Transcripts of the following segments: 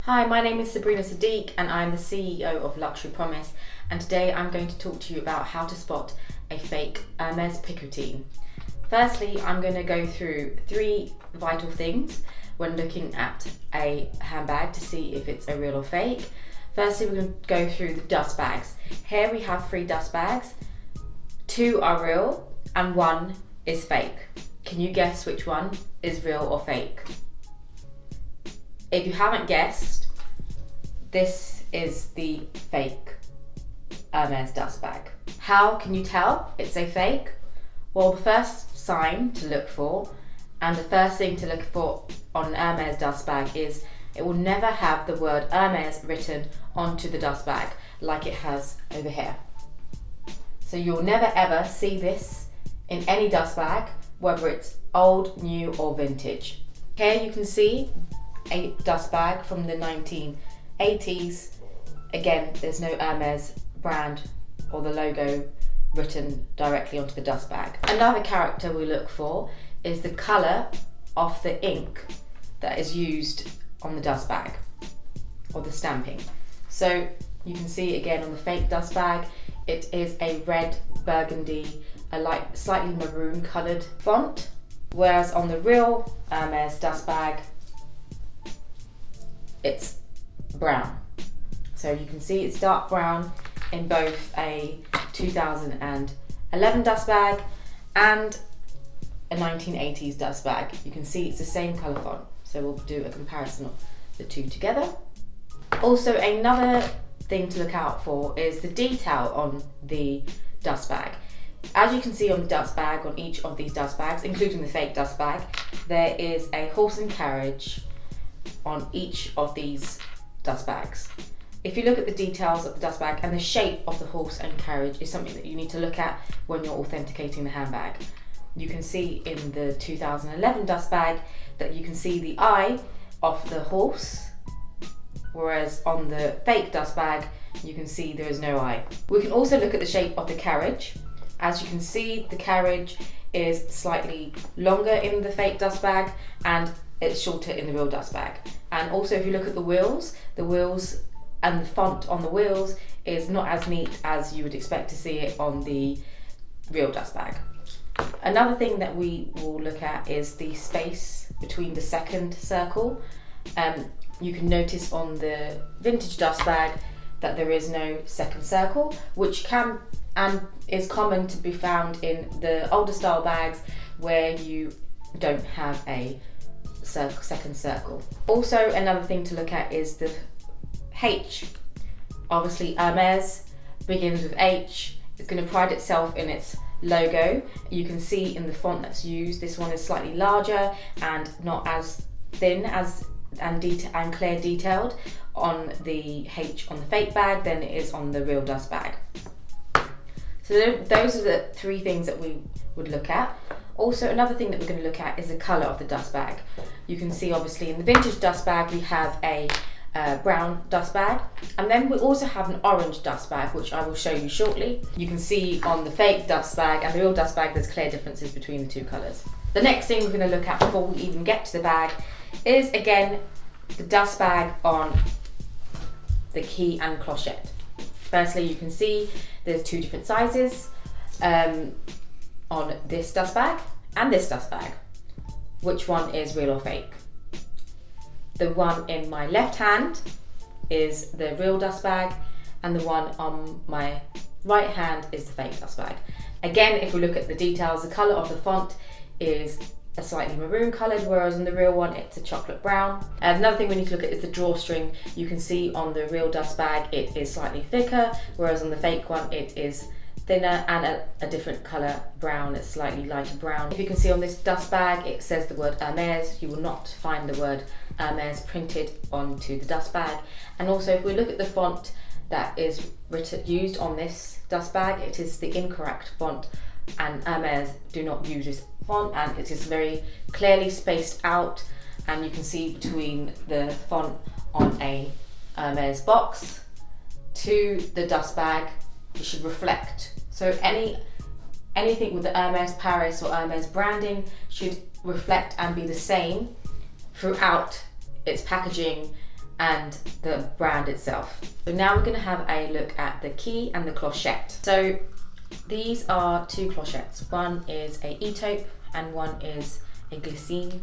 Hi, my name is Sabrina Sadiq and I'm the CEO of Luxury Promise, and today I'm going to talk to you about how to spot a fake Hermes Picotin. Firstly, I'm going to go through 3 vital things when looking at a handbag to see if it's a real or fake. Firstly, we're going to go through the dust bags. Here we have 3 dust bags. 2 are real and 1 is fake. Can you guess which one is real or fake? If you haven't guessed, this is the fake Hermes dust bag. How can you tell it's a fake? Well, the first sign to look for, and the first thing to look for on an Hermes dust bag, is it will never have the word Hermes written onto the dust bag like it has over here. So you'll never ever see this in any dust bag, whether it's old, new or vintage. Here you can see a dust bag from the 1980s. Again, there's no Hermes brand or the logo written directly onto the dust bag. Another character we look for is the colour of the ink that is used on the dust bag or the stamping. So you can see again on the fake dust bag, it is a red burgundy, a light, slightly maroon coloured font, whereas on the real Hermes dust bag, it's brown. So you can see it's dark brown in both a 2011 dust bag and a 1980s dust bag. You can see it's the same colour font. So we'll do a comparison of the 2 together. Also, another thing to look out for is the detail on the dust bag. As you can see on the dust bag, on each of these dust bags, including the fake dust bag, there is a horse and carriage on each of these dust bags. If you look at the details of the dust bag, and the shape of the horse and carriage is something that you need to look at when you're authenticating the handbag. You can see in the 2011 dust bag that you can see the eye of the horse, whereas on the fake dust bag you can see there is no eye. We can also look at the shape of the carriage. As you can see, the carriage is slightly longer in the fake dust bag and it's shorter in the real dust bag. And also if you look at the wheels and the font on the wheels is not as neat as you would expect to see it on the real dust bag. Another thing that we will look at is the space between the second circle. You can notice on the vintage dust bag that there is no second circle, which can and is common to be found in the older style bags where you don't have a second circle. Also, another thing to look at is the H. Obviously Hermes begins with H. It's going to pride itself in its logo. You can see in the font that's used, this one is slightly larger and not as thin and clear detailed on the H on the fake bag than it is on the real dust bag. So those are the 3 things that we would look at. Also, another thing that we're going to look at is the colour of the dust bag. You can see obviously in the vintage dust bag we have a brown dust bag, and then we also have an orange dust bag, which I will show you shortly. You can see on the fake dust bag and the real dust bag there's clear differences between the 2 colours. The next thing we're going to look at before we even get to the bag is again the dust bag on the key and clochette. Firstly, you can see there's 2 different sizes on this dust bag and this dust bag. Which one is real or fake? The one in my left hand is the real dust bag and the one on my right hand is the fake dust bag. Again, if we look at the details, the colour of the font is a slightly maroon coloured, whereas on the real one it's a chocolate brown. And another thing we need to look at is the drawstring. You can see on the real dust bag it is slightly thicker, whereas on the fake one it is thinner and a different colour brown. It's slightly lighter brown. If you can see on this dust bag it says the word Hermes. You will not find the word Hermes printed onto the dust bag. And also if we look at the font that is used on this dust bag, it is the incorrect font, and Hermes do not use this font, and it is very clearly spaced out, and you can see between the font on a Hermes box to the dust bag it should reflect. So anything with the Hermes Paris or Hermes branding should reflect and be the same throughout its packaging and the brand itself. So now we're going to have a look at the key and the clochette. So these are two clochettes. One is a e-taupe and one is a glycine.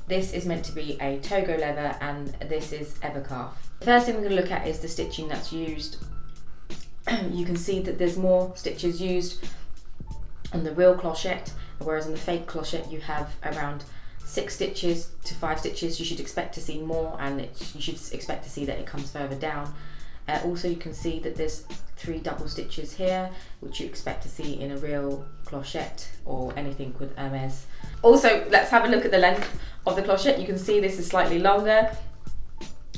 This is meant to be a Togo leather and this is Evercalf. The first thing we're going to look at is the stitching that's used. You can see that there's more stitches used on the real clochette, whereas on the fake clochette you have around 6 stitches to 5 stitches. You should expect to see more, and you should expect to see that it comes further down. Also, you can see that there's 3 double stitches here, which you expect to see in a real clochette or anything with Hermes. Also, let's have a look at the length of the clochette. You can see this is slightly longer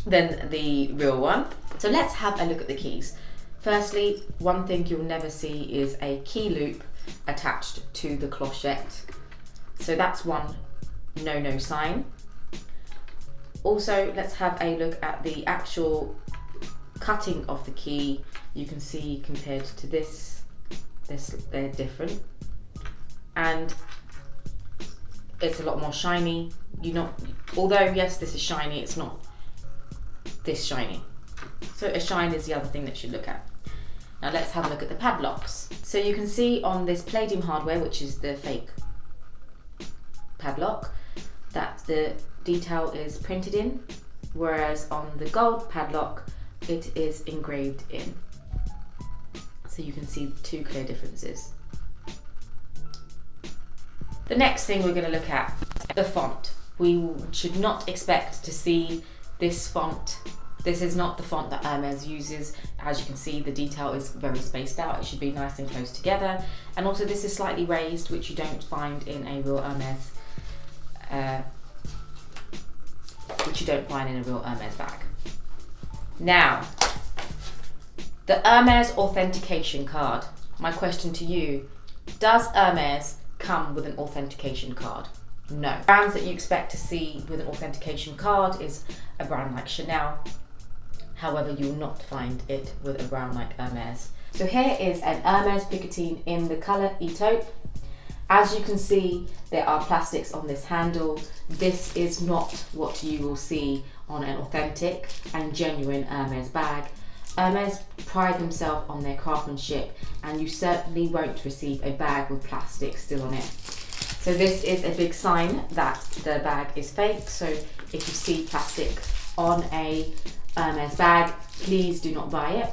than the real one. So let's have a look at the keys. Firstly, one thing you'll never see is a key loop attached to the clochette. So that's one no sign. Also, let's have a look at the actual cutting of the key. You can see compared to this they're different, and it's a lot more shiny. Although yes, this is shiny, it's not this shiny. So a shine is the other thing that you look at. Now let's have a look at the padlocks. So you can see on this palladium hardware, which is the fake padlock, that the detail is printed in, whereas on the gold padlock it is engraved in. So you can see 2 clear differences. The next thing we're going to look at, the font. We should not expect to see this font. This is not the font that Hermes uses. As you can see, the detail is very spaced out. It should be nice and close together. And also this is slightly raised, which you don't find in a real Hermes bag. Now, the Hermes Authentication card. My question to you, does Hermes come with an authentication card? No. Brands that you expect to see with an authentication card is a brand like Chanel. However, you will not find it with a brand like Hermes. So here is an Hermes Picotin in the colour e-taupe. As you can see, there are plastics on this handle. This is not what you will see on an authentic and genuine Hermes bag. Hermes pride themselves on their craftsmanship, and you certainly won't receive a bag with plastic still on it. So this is a big sign that the bag is fake. So if you see plastic on a Hermes bag, please do not buy it.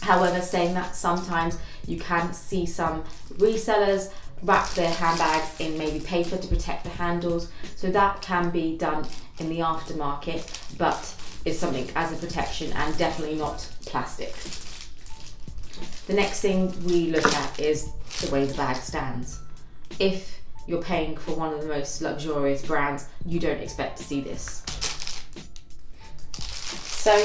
However, saying that, sometimes you can see some resellers wrap their handbags in maybe paper to protect the handles, so that can be done in the aftermarket, but is something as a protection and definitely not plastic. The next thing we look at is the way the bag stands. If you're paying for one of the most luxurious brands, you don't expect to see this. So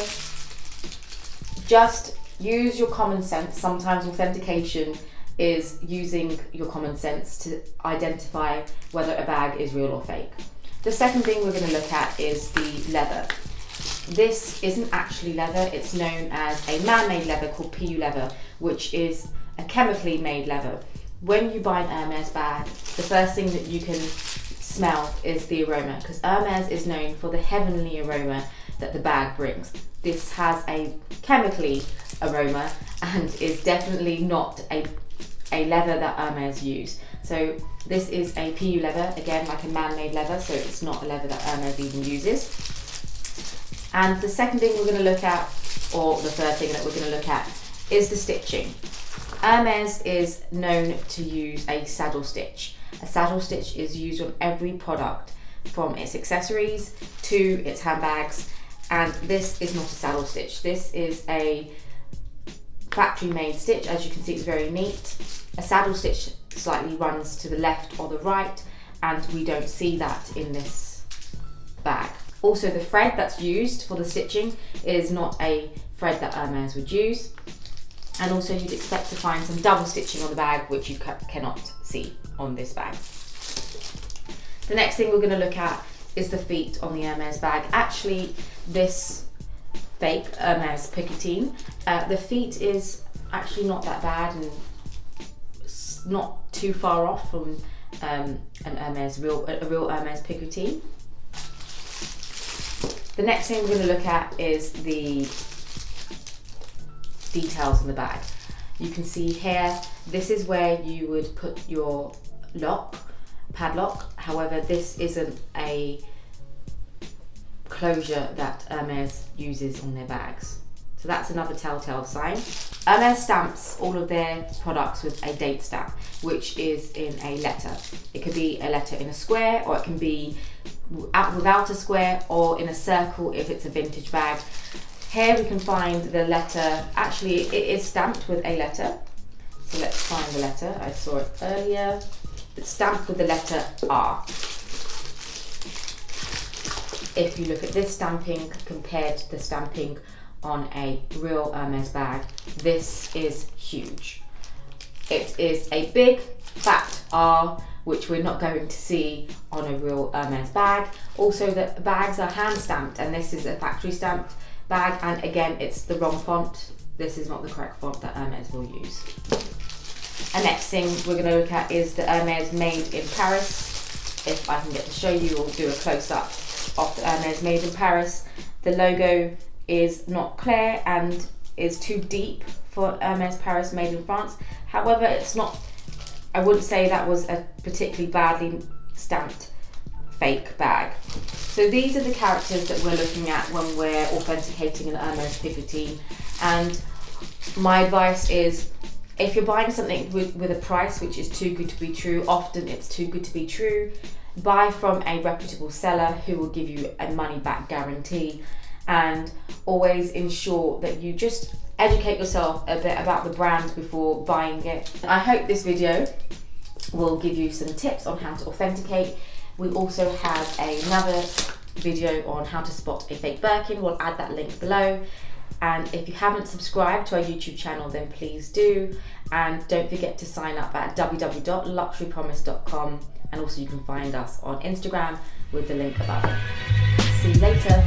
just use your common sense. Sometimes authentication is using your common sense to identify whether a bag is real or fake. The second thing we're going to look at is the leather. This isn't actually leather, it's known as a man-made leather called PU leather, which is a chemically made leather. When you buy an Hermes bag, the first thing that you can smell is the aroma, because Hermes is known for the heavenly aroma that the bag brings. This has a chemically aroma and is definitely not a leather that Hermes use. So this is a PU leather, again like a man-made leather, so it's not a leather that Hermes even uses. And the second thing we're going to look at, or the third thing that we're going to look at, is the stitching. Hermes is known to use a saddle stitch. A saddle stitch is used on every product, from its accessories to its handbags, and this is not a saddle stitch. This is a factory made stitch. As you can see, it's very neat. A saddle stitch slightly runs to the left or the right, and we don't see that in this bag. Also, the thread that's used for the stitching is not a thread that Hermes would use. And also you'd expect to find some double stitching on the bag, which you cannot see on this bag. The next thing we're going to look at is the feet on the Hermes bag. Actually, this fake Hermes Picotin, the feet is actually not that bad and not too far off from a real Hermes Picotin. The The next thing we're going to look at is the details on the bag. You can see here, this is where you would put your padlock. However, this isn't a closure that Hermes uses on their bags. So that's another telltale sign. Hermes stamps all of their products with a date stamp, which is in a letter. It could be a letter in a square, or it can be without a square, or in a circle if it's a vintage bag. Here we can find the letter. Actually, it is stamped with a letter. So let's find the letter. I saw it earlier. It's stamped with the letter R. If you look at this stamping compared to the stamping on a real Hermes bag, this is huge. It is a big fat R, which we're not going to see on a real Hermes bag. Also, the bags are hand stamped, and this is a factory stamped bag, and again, it's the wrong font. This is not the correct font that Hermes will use. And next thing we're going to look at is the Hermes Made in Paris. If I can get to show you or do a close-up of the Hermes Made in Paris, the logo is not clear and is too deep for Hermes Paris Made in France. However, it's not, I wouldn't say that was a particularly badly stamped fake bag. So these are the characters that we're looking at when we're authenticating an Hermes Picotin. And my advice is, if you're buying something with a price which is too good to be true, often it's too good to be true, buy from a reputable seller who will give you a money back guarantee, and always ensure that you just educate yourself a bit about the brand before buying it. I hope this video will give you some tips on how to authenticate. We also have another video on how to spot a fake Birkin. We'll add that link below. And if you haven't subscribed to our YouTube channel, then please do. And don't forget to sign up at www.luxurypromise.com. And also you can find us on Instagram with the link above. See you later.